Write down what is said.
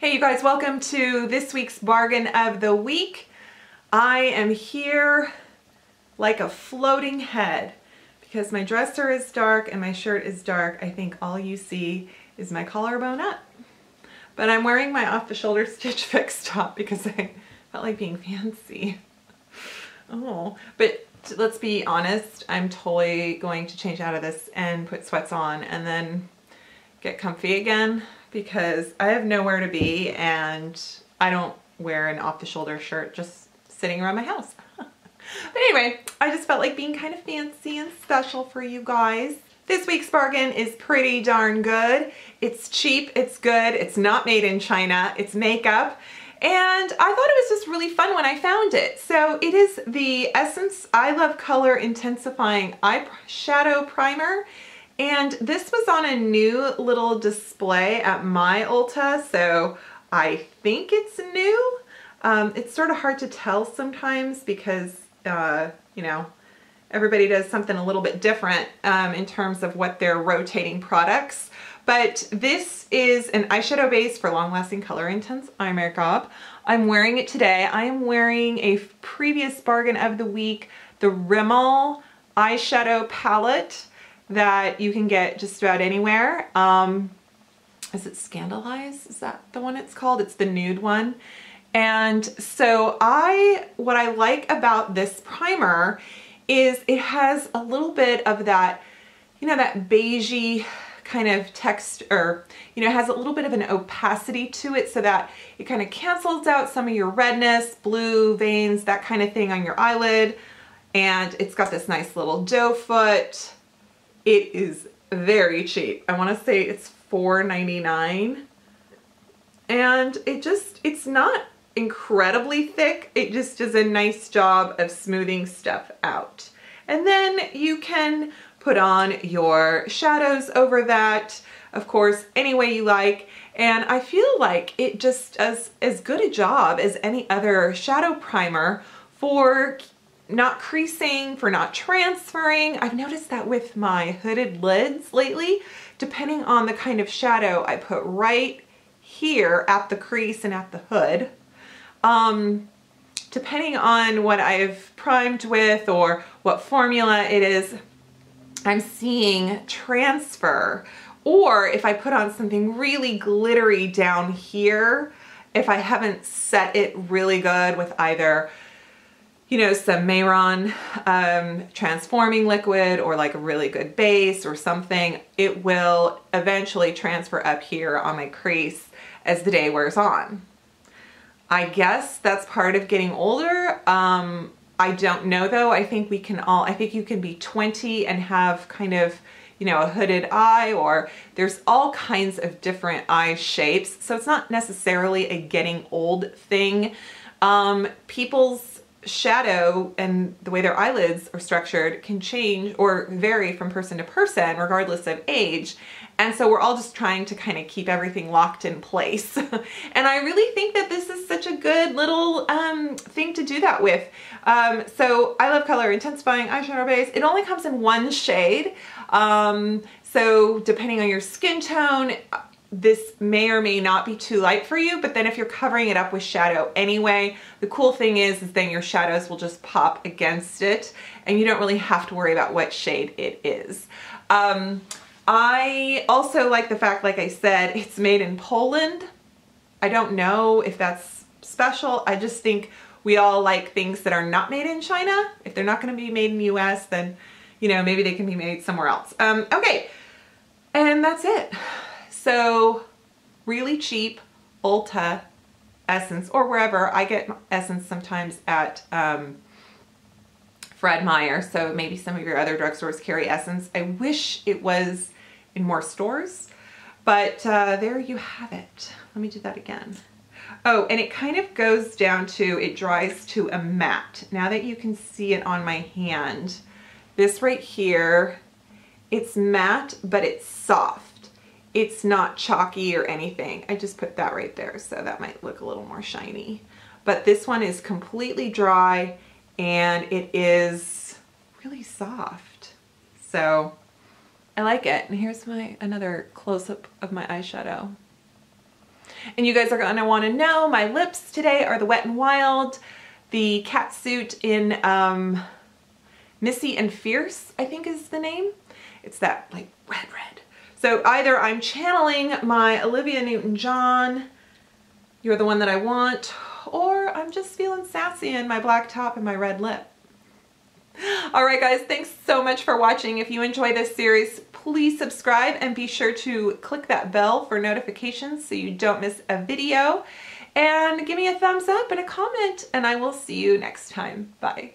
Hey you guys, welcome to this week's bargain of the week. I am here like a floating head because my dresser is dark and my shirt is dark. I think all you see is my collarbone up. But I'm wearing my off-the-shoulder Stitchfix top because I felt like being fancy. Oh, but let's be honest, I'm totally going to change out of this and put sweats on and then get comfy again because I have nowhere to be and I don't wear an off-the-shoulder shirt just sitting around my house. But anyway, I just felt like being kind of fancy and special for you guys. This week's bargain is pretty darn good. It's cheap, it's good, it's not made in China, it's makeup. And I thought it was just really fun when I found it. So it is the Essence I Love Color Intensifying Eyeshadow Primer. And this was on a new little display at my Ulta, so I think it's new. It's sort of hard to tell sometimes because, you know, everybody does something a little bit different in terms of what they're rotating products. But this is an eyeshadow base for long-lasting color intense eye makeup. I'm wearing it today. I am wearing a previous bargain of the week, the Rimmel eyeshadow palette that you can get just about anywhere. Is it Scandalize? Is that the one it's called? It's the nude one. And so what I like about this primer is it has a little bit of that, you know, that beigey kind of text, or, you know, it has a little bit of an opacity to it so that it kind of cancels out some of your redness, blue veins, that kind of thing on your eyelid. And it's got this nice little doe foot. It is very cheap. I want to say it's $4.99. And it's not incredibly thick. It just does a nice job of smoothing stuff out. And then you can put on your shadows over that, of course, any way you like. And I feel like it just does as good a job as any other shadow primer for not creasing, for not transferring. I've noticed that with my hooded lids lately, depending on the kind of shadow I put right here at the crease and at the hood, depending on what I've primed with or what formula it is, I'm seeing transfer. Or if I put on something really glittery down here, if I haven't set it really good with either, you know, some Mayron transforming liquid or like a really good base or something, it will eventually transfer up here on my crease as the day wears on. I guess that's part of getting older. I don't know though. I think you can be 20 and have kind of, you know, a hooded eye, or there's all kinds of different eye shapes. So it's not necessarily a getting old thing. People's shadow and the way their eyelids are structured can change or vary from person to person regardless of age. And so we're all just trying to kind of keep everything locked in place. And I really think that this is such a good little thing to do that with. So I Love Color Intensifying Eyeshadow Base. It only comes in one shade. So depending on your skin tone, this may or may not be too light for you, but then if you're covering it up with shadow anyway, the cool thing is then your shadows will just pop against it and you don't really have to worry about what shade it is. I also like the fact, like I said, it's made in Poland. I don't know if that's special. I just think we all like things that are not made in China. If they're not going to be made in the US, then, you know, maybe they can be made somewhere else. Okay, and that's it. So really cheap Ulta Essence, or wherever. I get Essence sometimes at Fred Meyer, so maybe some of your other drugstores carry Essence. I wish it was in more stores, but there you have it. Let me do that again. Oh, and it kind of goes down to, it dries to a matte. Now that you can see it on my hand, this right here, it's matte, but it's soft. It's not chalky or anything. I just put that right there, so that might look a little more shiny. But this one is completely dry and it is really soft. So I like it. And here's another close-up of my eyeshadow. And you guys are gonna wanna know my lips today are the Wet n Wild, the Catsuit in Missy and Fierce, I think is the name. It's that like red. So either I'm channeling my Olivia Newton-John, You're the One That I Want, or I'm just feeling sassy in my black top and my red lip. All right, guys, thanks so much for watching. If you enjoy this series, please subscribe and be sure to click that bell for notifications so you don't miss a video. And give me a thumbs up and a comment, and I will see you next time. Bye.